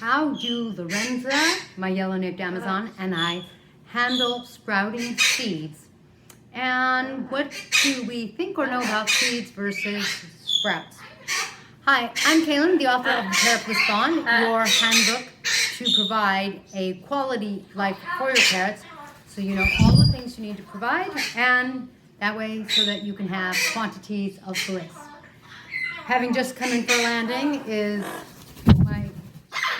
how do Lorenza, my yellow-naped Amazon, and I handle sprouting seeds. And what do we think or know about seeds versus sprouts? Hi, I'm Kaylin, the author of the Parrot Bliss, your handbook to provide a quality life for your parrots, so you know all the things you need to provide, and that way so that you can have quantities of bliss. Having just come in for landing is my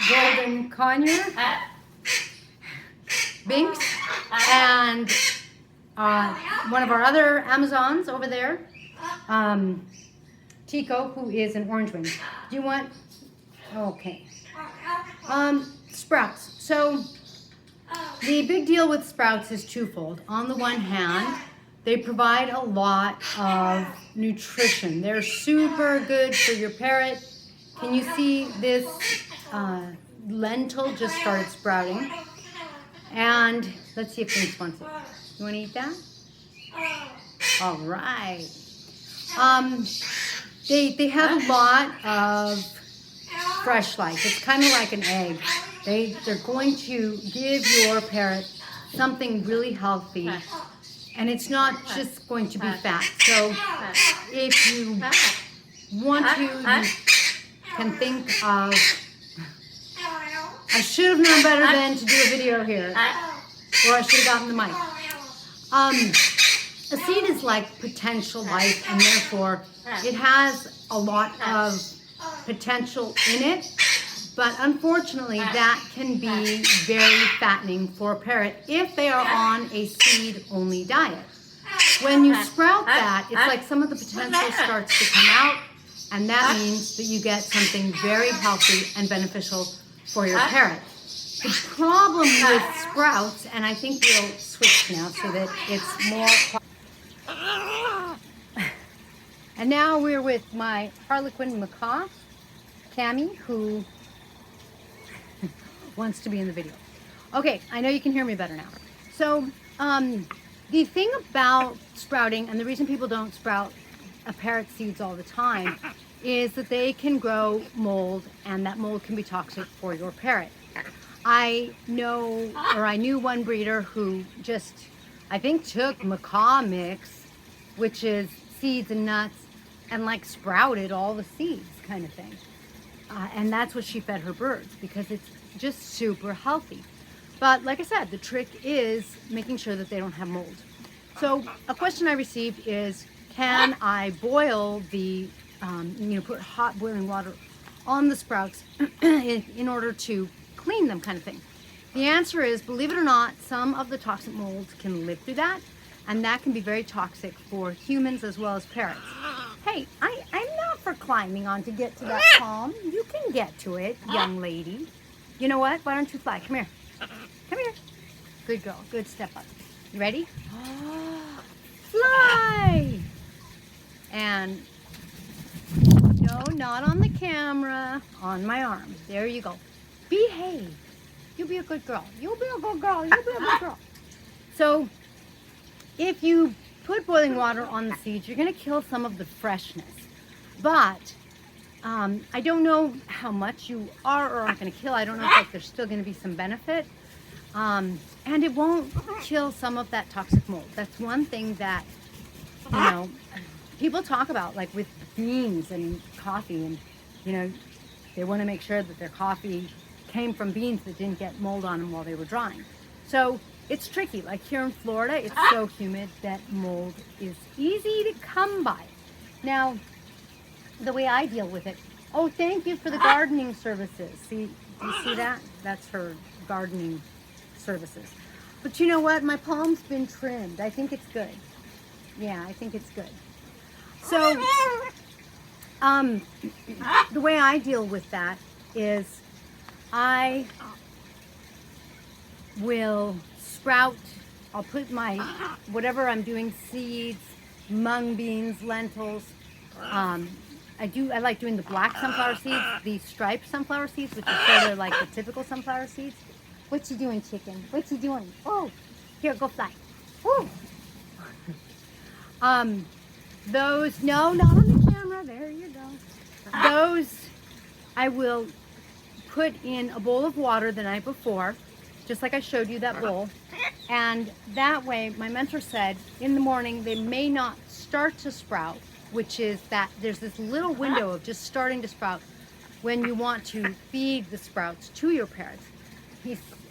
golden conure, Binks, and one of our other Amazons over there, Tico, who is an orange wing. Do you want? Okay. Sprouts. So the big deal with sprouts is twofold. On the one hand, they provide a lot of nutrition. They're super good for your parrot. Can you see this lentil just started sprouting? And let's see if Binks wants it. You want to eat that? All right. They have a lot of fresh life. It's kind of like an egg. They're going to give your parrot something really healthy, and it's not just going to be fat. So if you want to, you can think of, I should have known better than to do a video here, or I should have gotten the mic. A seed is like potential life, and therefore it has a lot of potential in it, but unfortunately that can be very fattening for a parrot if they are on a seed-only diet. When you sprout that, it's like some of the potential starts to come out, and that means that you get something very healthy and beneficial for your parrot. The problem with sprouts, and I think we'll switch now so that it's more. And now we're with my Harlequin macaw, Cammy, who wants to be in the video. Okay, I know you can hear me better now. So, the thing about sprouting, and the reason people don't sprout a parrot seeds all the time, is that they can grow mold, and that mold can be toxic for your parrot. I knew one breeder who just, I think, took macaw mix, which is seeds and nuts, and like sprouted all the seeds kind of thing. And that's what she fed her birds, because it's just super healthy. But like I said, the trick is making sure that they don't have mold. So a question I received is, can I boil the, put hot boiling water on the sprouts in order to clean them, kind of thing? The answer is, believe it or not, some of the toxic molds can live through that, and that can be very toxic for humans as well as parrots. Hey, I'm not for climbing on to get to that palm. You can get to it, young lady. You know what? Why don't you fly? Come here. Come here. Good girl. Good, step up. You ready? Fly! And no, not on the camera. On my arm. There you go. Behave. You be a good girl. You be a good girl. You be a good girl. So, if you put boiling water on the seeds, you're going to kill some of the freshness. But I don't know how much you are or aren't going to kill. I don't know if there's still going to be some benefit. And it won't kill some of that toxic mold. That's one thing that, people talk about, like with beans and coffee, and, they want to make sure that their coffee came from beans that didn't get mold on them while they were drying. So it's tricky. Like here in Florida, it's so humid that mold is easy to come by. Now, the way I deal with it, oh, thank you for the gardening services. See, do you see that? That's her gardening services. But you know what? My palm's been trimmed. I think it's good. Yeah, I think it's good. So, the way I deal with that is I will sprout, I'll put my, whatever I'm doing, seeds, mung beans, lentils. I like doing the black sunflower seeds, the striped sunflower seeds, which is sort of like the typical sunflower seeds. What you doing, chicken? What you doing? Oh, here, go fly. Woo! Those, no, not on the camera. There you go. Those I will put in a bowl of water the night before, just like I showed you that bowl. And that way, my mentor said, in the morning, they may not start to sprout, which is that there's this little window of just starting to sprout when you want to feed the sprouts to your parrots.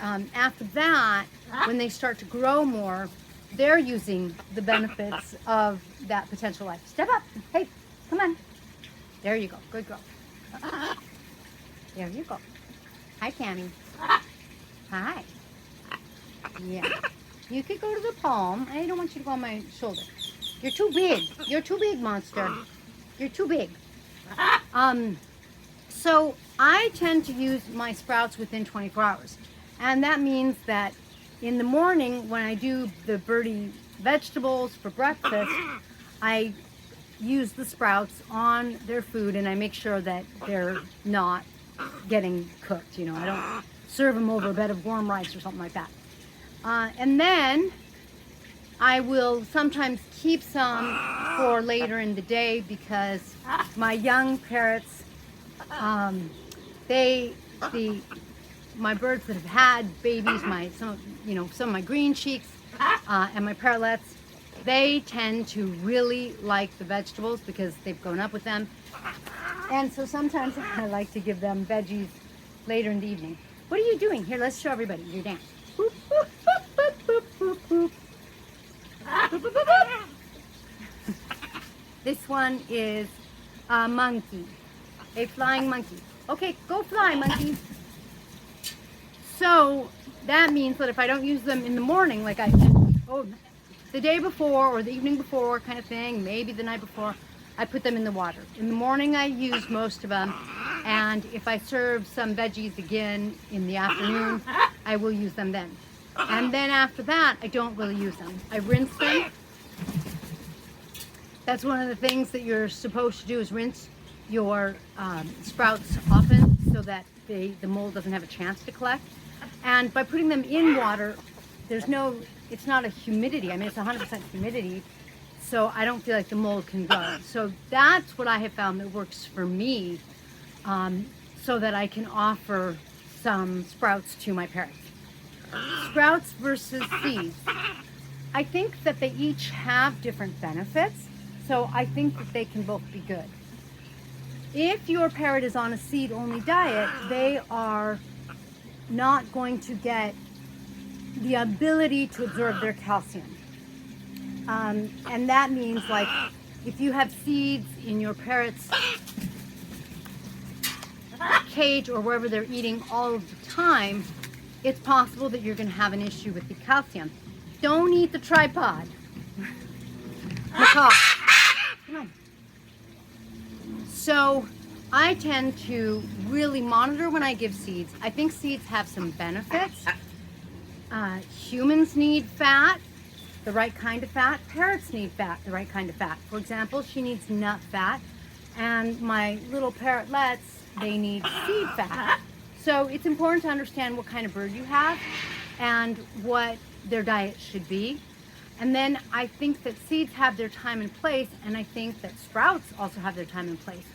After that, when they start to grow more, they're using the benefits of that potential life. Step up. Hey, come on. There you go. Good girl. There you go. Hi, Tammy. Hi. Yeah. You could go to the palm. I don't want you to go on my shoulder. You're too big. You're too big, monster. You're too big. So I tend to use my sprouts within 24 hours. And that means that in the morning when I do the birdie vegetables for breakfast, I use the sprouts on their food and I make sure that they're not getting cooked. You know, I don't serve them over a bed of warm rice or something like that. And then I will sometimes keep some for later in the day because my young parrots, my birds that have had babies, some of my green cheeks and my parrotlets, they tend to really like the vegetables because they've grown up with them. And so sometimes I like to give them veggies later in the evening. What are you doing? Here, let's show everybody your dance. Boop, boop, boop, boop, boop, boop, boop. Boop, boop, boop, boop. This one is a monkey, a flying monkey. Okay, go fly, monkey. So that means that if I don't use them in the morning, like the day before or the evening before kind of thing, maybe the night before, I put them in the water. In the morning I use most of them, and if I serve some veggies again in the afternoon, I will use them then. And then after that, I don't really use them. I rinse them. That's one of the things that you're supposed to do, is rinse your sprouts often so that the mold doesn't have a chance to collect. And by putting them in water, it's not a humidity. I mean, it's 100% humidity, so I don't feel like the mold can grow. So that's what I have found that works for me, so that I can offer some sprouts to my parrots. Sprouts versus seeds. I think that they each have different benefits, so I think that they can both be good. If your parrot is on a seed-only diet, they are not going to get the ability to absorb their calcium. And that means, like, if you have seeds in your parrot's cage or wherever they're eating all of the time, it's possible that you're going to have an issue with the calcium. Don't eat the tripod. Macaw. Come on. So I tend to really monitor when I give seeds. I think seeds have some benefits. Humans need fat, the right kind of fat. Parrots need fat, the right kind of fat. For example, she needs nut fat, and my little parrotlets, they need seed fat. So it's important to understand what kind of bird you have and what their diet should be. And then I think that seeds have their time and place, and I think that sprouts also have their time and place.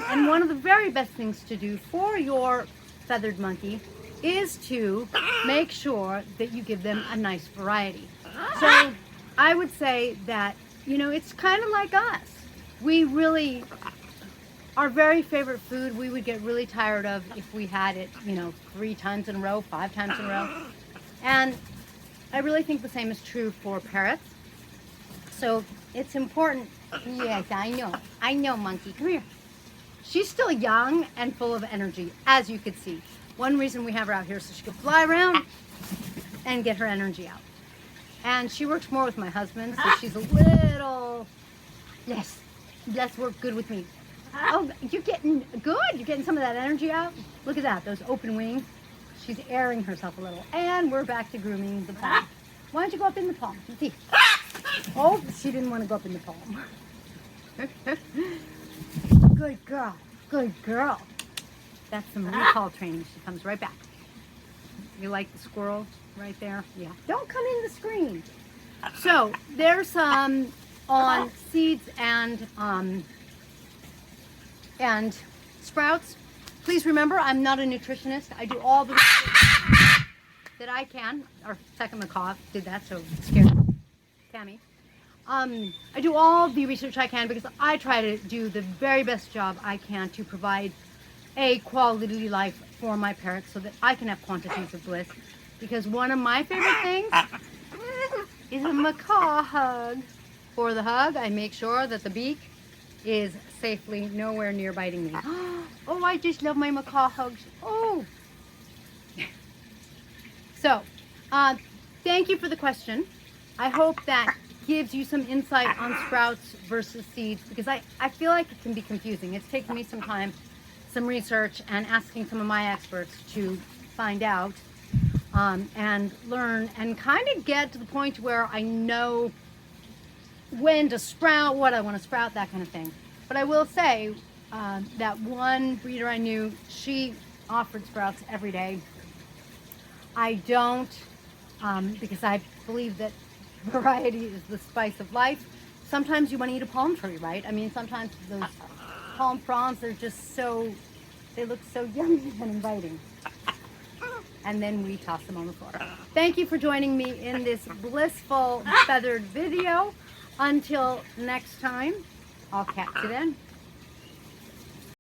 And one of the very best things to do for your feathered monkey is to make sure that you give them a nice variety. So I would say that, it's kind of like us. We really, our very favorite food, we would get really tired of if we had it, 3 times in a row, 5 times in a row. And I really think the same is true for parrots. So it's important. Yes, I know, monkey. Come here. She's still young and full of energy, as you could see. One reason we have her out here is so she could fly around and get her energy out. And she works more with my husband, so she's a little less work good with me. Oh, you're getting good. You're getting some of that energy out. Look at that, those open wings. She's airing herself a little. And we're back to grooming the palm. Why don't you go up in the palm? Let's see. Oh, she didn't want to go up in the palm. Good girl. Good girl. That's some recall training. She comes right back. You like the squirrel right there? Yeah. Don't come in the screen. So there's on seeds and sprouts. Please remember, I'm not a nutritionist. I do all the research that I can. Our second macaw did that, so scared Tammy. I do all the research I can because I try to do the very best job I can to provide a quality life for my parrots so that I can have quantities of bliss. Because one of my favorite things is a macaw hug. For the hug, I make sure that the beak is safely nowhere near biting me. Oh, I just love my macaw hugs. Oh. So, thank you for the question. I hope that gives you some insight on sprouts versus seeds, because I feel like it can be confusing. It's taken me some time, some research, and asking some of my experts to find out and learn and kind of get to the point where I know when to sprout, what I want to sprout, that kind of thing. But I will say that one breeder I knew, she offered sprouts every day. I don't, because I believe that variety is the spice of life. Sometimes you want to eat a palm tree, right? I mean, sometimes those palm fronds are just so, they look so yummy and inviting. And then we toss them on the floor. Thank you for joining me in this blissful feathered video. Until next time, I'll catch you then.